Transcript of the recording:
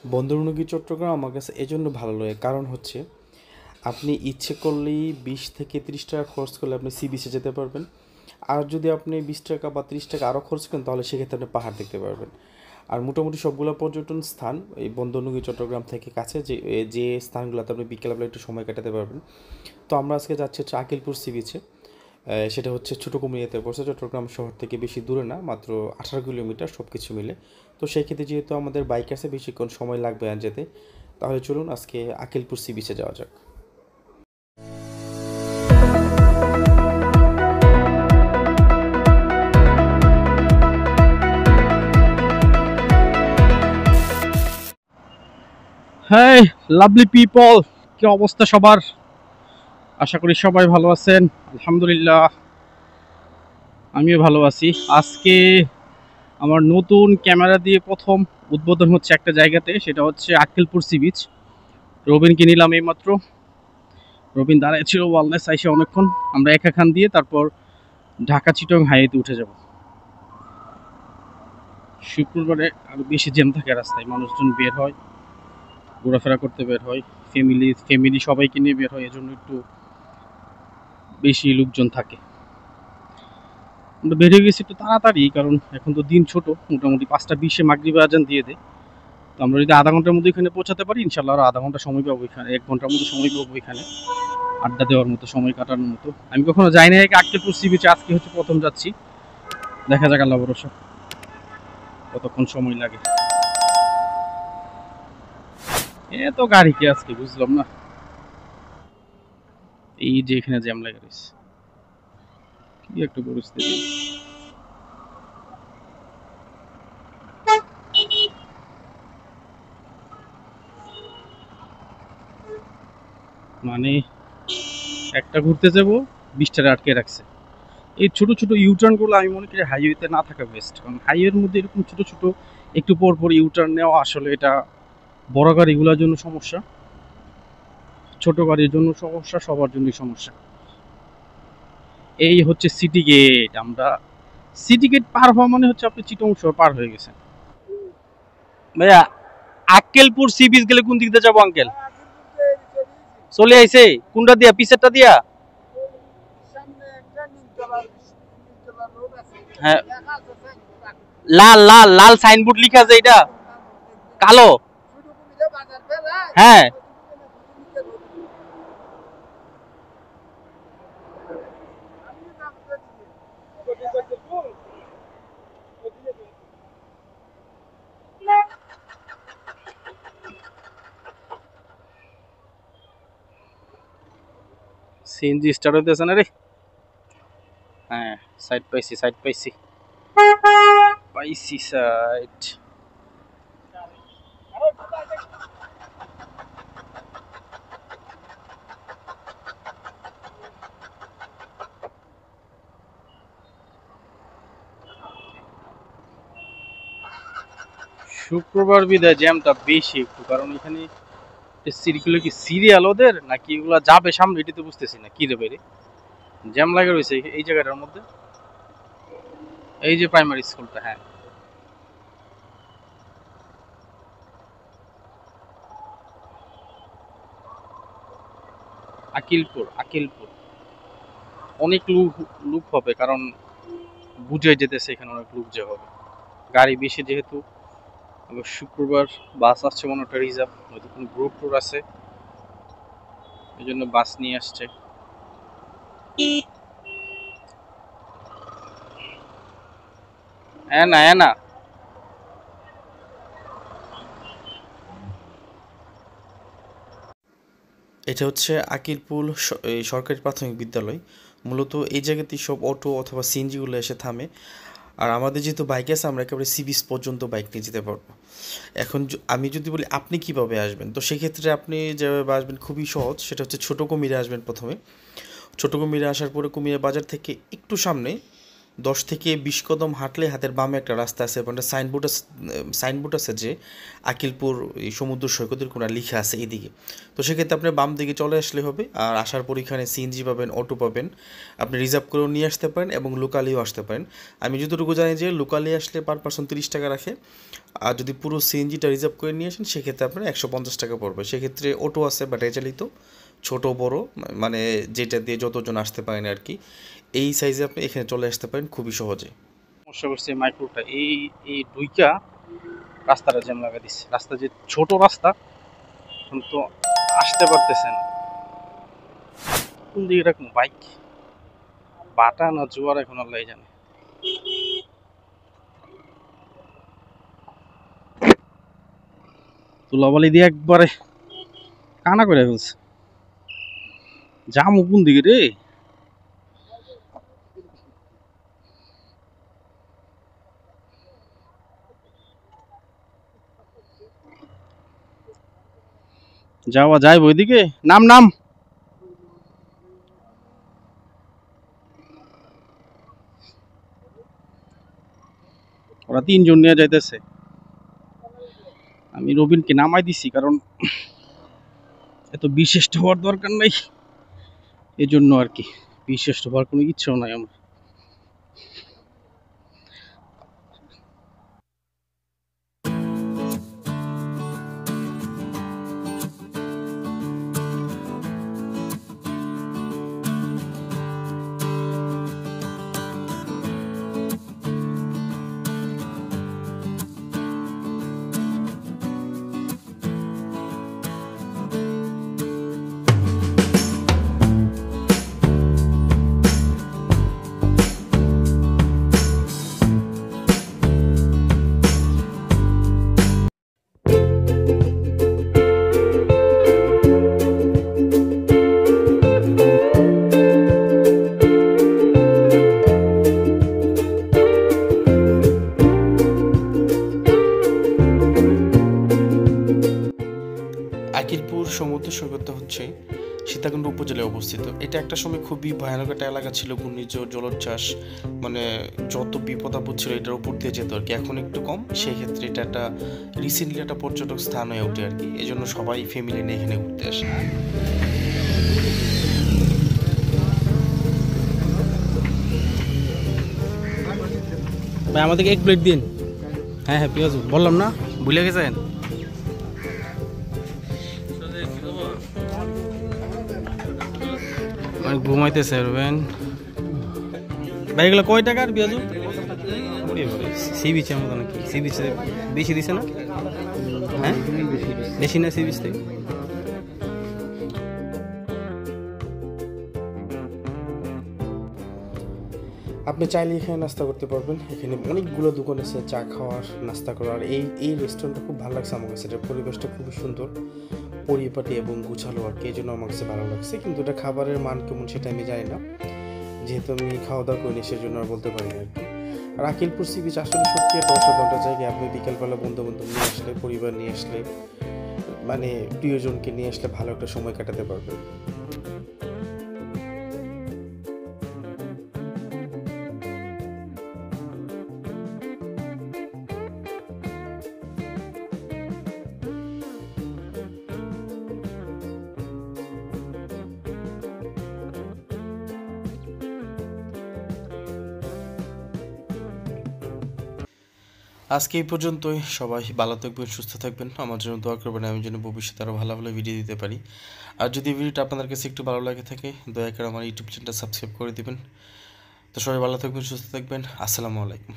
বন্দরনগরী চট্টগ্রাম আমার কাছে এজন্য ভালো লাগে, কারণ হচ্ছে আপনি ইচ্ছে করলেই 20 থেকে 30 টাকা খরচ করলে আপনি সি বিচে যেতে পারবেন। আর যদি আপনি 20 টাকা বা 30 টাকা আরও খরচ করেন তাহলে সেক্ষেত্রে আপনি পাহাড় দেখতে পারবেন। আর মোটামুটি সবগুলো পর্যটন স্থান এই বন্দরনগরী চট্টগ্রাম থেকে কাছে, যে স্থানগুলোতে আপনি বিকেলবেলা একটু সময় কাটাতে পারবেন। তো আমরা আজকে যাচ্ছি হচ্ছে আকিলপুর সি বিচে। সেটা হচ্ছে ছোটো কুমিল্লাতে পড়ছে, চট্টগ্রাম শহর থেকে বেশি দূরে না, মাত্র 18 কিলোমিটার সব কিছু মিলে। তো সেই ক্ষেত্রে যেহেতু আমাদের বাইক আছে, বেশিক্ষণ সময় লাগবে আর যেতে, তাহলে চলুন আজকে আকিলপুর সি বিচে যাওয়া যাক। হ্যাঁ, লাভলি পিপল, কি অবস্থা সবার? আশা করি সবাই ভালো আছেন। আলহামদুলিল্লাহ, আমিও ভালো আছি। আজকে আমার নতুন ক্যামেরা দিয়ে প্রথম উদ্বোধন হচ্ছে একটা জায়গাতে, সেটা হচ্ছে আক্কেলপুর সি বিচ। রবিনকে নিলাম এইমাত্র। রবিন দাঁড়ায় ছিল ওয়ালনেস আইসে অনেকক্ষণ। আমরা একাখান দিয়ে তারপর ঢাকা চিটং হাইওয়েতে উঠে যাব। শুক্রবারে আরো বেশি জ্যাম থাকে রাস্তায়, মানুষজন বের হয়, ঘোরাফেরা করতে বের হয়, ফ্যামিলি সবাইকে নিয়ে বের হয়, এজন্য একটু বেশি লোকজন থাকে। আমরা বের হয়ে গেছি একটু তাড়াতাড়ি, কারণ এখন তো দিন ছোট, মোটামুটি 5টা 20-এ মাগরিবের আজান দিয়ে দেয়। তো আমরা যদি আধা ঘন্টার মধ্যে এখানে পৌঁছাতে পারি, ইনশাল্লাহ আরো আধা ঘন্টা সময় পাবো এখানে, 1 ঘন্টার মতো সময় পাবো এখানে আড্ডা দেওয়ার মতো, সময় কাটানোর মতো। আমি কখনো যাই না আক্কেলপুর সি বিচে, আজকে হচ্ছে প্রথম যাচ্ছি। দেখা যাক আল্লাহ ভরসা কতক্ষণ সময় লাগে। এত গাড়ি কি আজকে বুঝলাম না। এই যে এখানে জ্যাম লাগে রয়েছে, কি একটু পরিস্থিতি। মানে একটা ঘুরতে যাবো, 20টা আটকে রাখছে। এই ছোট ছোট ইউটার্নগুলো আমি মনে করি হাইওয়েতে না থাকা বেস্ট, কারণ হাইওয়ের মধ্যে এরকম ছোট ছোট একটু পর পর ইউটার্ন নেওয়া আসলে এটা বড় গাড়িগুলোর জন্য সমস্যা, ছোট গাড়ির জন্য সমস্যা, সবার জন্যই সমস্যা। এই হচ্ছে সিটি গেট। আমরা সিটি গেট পার হওয়া মানে হচ্ছে আপনি চিটং শহর পার হয়ে গেছেন। ভাইয়া, আক্কেলপুর সি বিচ গেলে কোন দিক দিয়ে যাবো আঙ্কেল? চলে আইছে কোনটা দিয়া? পিছেরটা দিয়া? হ্যাঁ, লাল লাল লাল সাইনবোর্ড লিখা আছে, এটা কালো। হ্যাঁ, সিএনজি স্টার্ট হইতেছে না রে। হ্যাঁ, সাইড পাইছি, সাইড পাইছি, পাইছি সাইড। শুক্রবার বিদায় জ্যামটা বেশি একটু, কারণ এখানে সিরিগুলো কি সিরিয়াল ওদের নাকি এগুলো যাবে সামনে, এটি তো বুঝতেছি না কি রে বাইরে জ্যাম লাগে রয়েছে এই জায়গাটার মধ্যে। এই যে প্রাইমারি স্কুলটা, হ্যাঁ। আকিলপুর, আকিলপুর অনেক লোক লোক হবে, কারণ বুঝে যেতেছে এখানে অনেক লোক যে হবে, গাড়ি বেশি যেহেতু। আবার শুক্রবার বাস আসছে মনে একটা রিজার্ভ, হয়তো কোনো গ্রুপ ট্যুর আছে, এই জন্য বাস নিয়ে আসছে। হ্যাঁ না, হ্যাঁ না, এটা হচ্ছে আকিলপুর এই সরকারি প্রাথমিক বিদ্যালয়। মূলত এই জায়গাতেই সব অটো অথবা সিএনজিগুলো এসে থামে। আর আমাদের যেহেতু বাইক আছে, আমরা একেবারে সি বিচ পর্যন্ত বাইক নিয়ে যেতে পারবো। এখন আমি যদি বলি আপনি কিভাবে আসবেন, তো সেক্ষেত্রে আপনি যেভাবে আসবেন খুবই সহজ। সেটা হচ্ছে ছোটো কুমিরে আসবেন প্রথমে। ছোটো কুমিরে আসার পরে কুমিরা বাজার থেকে একটু সামনে 10 থেকে 20 কদম হাঁটলে হাতের বামে একটা রাস্তা আছে এবং একটা সাইনবোর্ড আছে যে আকিলপুর এই সমুদ্র সৈকতের কোণা লিখা আছে এদিকে। তো সেক্ষেত্রে আপনি বাম দিকে চলে আসলে হবে। আর আসার পর এখানে সিএনজি পাবেন, অটো পাবেন, আপনি রিজার্ভ করেও নিয়ে আসতে পারেন এবং লোকালিও আসতে পারেন। আমি যতটুকু জানি যে লোকালি আসলে পার পারসন 30 টাকা রাখে, আর যদি পুরো সিএনজিটা রিজার্ভ করে নিয়ে আসেন সেক্ষেত্রে আপনার 150 টাকা পড়বে। সেক্ষেত্রে অটো আছে ব্যাটারি চালিত, ছোট বড়, মানে যেটা দিয়ে যতজন আসতে পারেন আর কি, এই সাইজে আপনি এখানে চলে আসতে পারেন খুবই সহজে। সমস্যা করছে মাইক্রোটা এই এই দুইটা রাস্তাটা জ্যাম লাগা দিচ্ছে। রাস্তা যে ছোট রাস্তা, এখন তো আসতে পারতেছে না। কোন দিকে রাখুন বাইক, বাটা না জোয়ার এখন আল্লাহ জানে। তুলাবালি দিয়ে একবারে কানা করে ফেলছে। যামু কোন দিকে রে? যাওয়া যায় ওইদিকে? নাম নাম ওরা 3 জন নিয়ে যাইতেছে। আমি রবিনকে নামাই দিছি, কারণ এত বিশেষ হওয়ার দরকার নাই, এজন্য আর কি। বিশেষ হওয়ার কোনো ইচ্ছেও নাই আমার। আকিলপুর সমুদ্র সৈকতটা হচ্ছে সীতাকুণ্ড উপজেলায় অবস্থিত। এটা একটা সময় খুবই ভয়ানক একটা এলাকা ছিল, ঘূর্ণিঝড়, জলোচ্ছ্বাস, মানে যত বিপদ আপদ ছিল এটার উপর দিয়ে যেত আর কি। এখন একটু কম, সেই ক্ষেত্রে এটা একটা রিসেন্টলি একটা পর্যটক স্থান হয়ে ওঠে আর কি। এই জন্য সবাই ফ্যামিলি নিয়ে এখানে ঘুরতে আসে। ভাই আমাদেরকে 1 প্লেট দিন। হ্যাঁ হ্যাঁ পেঁয়াজ বললাম না, ভুলে গেছেন। ঘুমাইতেছে রবেন ভাই। এগুলো কয় টাকার পেঁয়াজ? সি বিচের মতো নাকি? সি বিচে বেশি দিছে না? হ্যাঁ বেশি না সি বিচ থেকে? আপনি চাইলে এখানে নাস্তা করতে পারবেন। এখানে অনেকগুলো দোকান আছে চা খাওয়ার, নাস্তা করার। এই রেস্টুরেন্টটা খুব ভালো লাগছে আমার কাছে। এটার পরিবেশটা খুবই সুন্দর, পরিপাটি এবং গুছালো আর কি। এই জন্য আমার কাছে ভালো লাগছে। কিন্তু এটা খাবারের মান কেমন সেটা আমি জানি না, যেহেতু আমি খাওয়া দাওয়া করিনি, সেজন্য আর বলতে পারি না আর কি। আর আকিলপুর সি বিচ আসলে সত্যি একটা অসাধারণ জায়গায়। আপনি বিকেলবেলা বন্ধু বান্ধব নিয়ে আসলে, পরিবার নিয়ে আসলে, মানে প্রিয়জনকে নিয়ে আসলে ভালো একটা সময় কাটাতে পারবেন। আজকে এই পর্যন্তই। সবাই ভালো থাকবেন, সুস্থ থাকবেন, আমার জন্য দোয়া করবেন, আমি যেন ভবিষ্যতে আরও ভালো ভালো ভিডিও দিতে পারি। আর যদি ভিডিওটা আপনাদের কাছে একটু ভালো লাগে থাকে, দয়া করে আমার ইউটিউব চ্যানেলটা সাবস্ক্রাইব করে দিবেন। তো সবাই ভালো থাকবেন, সুস্থ থাকবেন। আসসালামু আলাইকুম।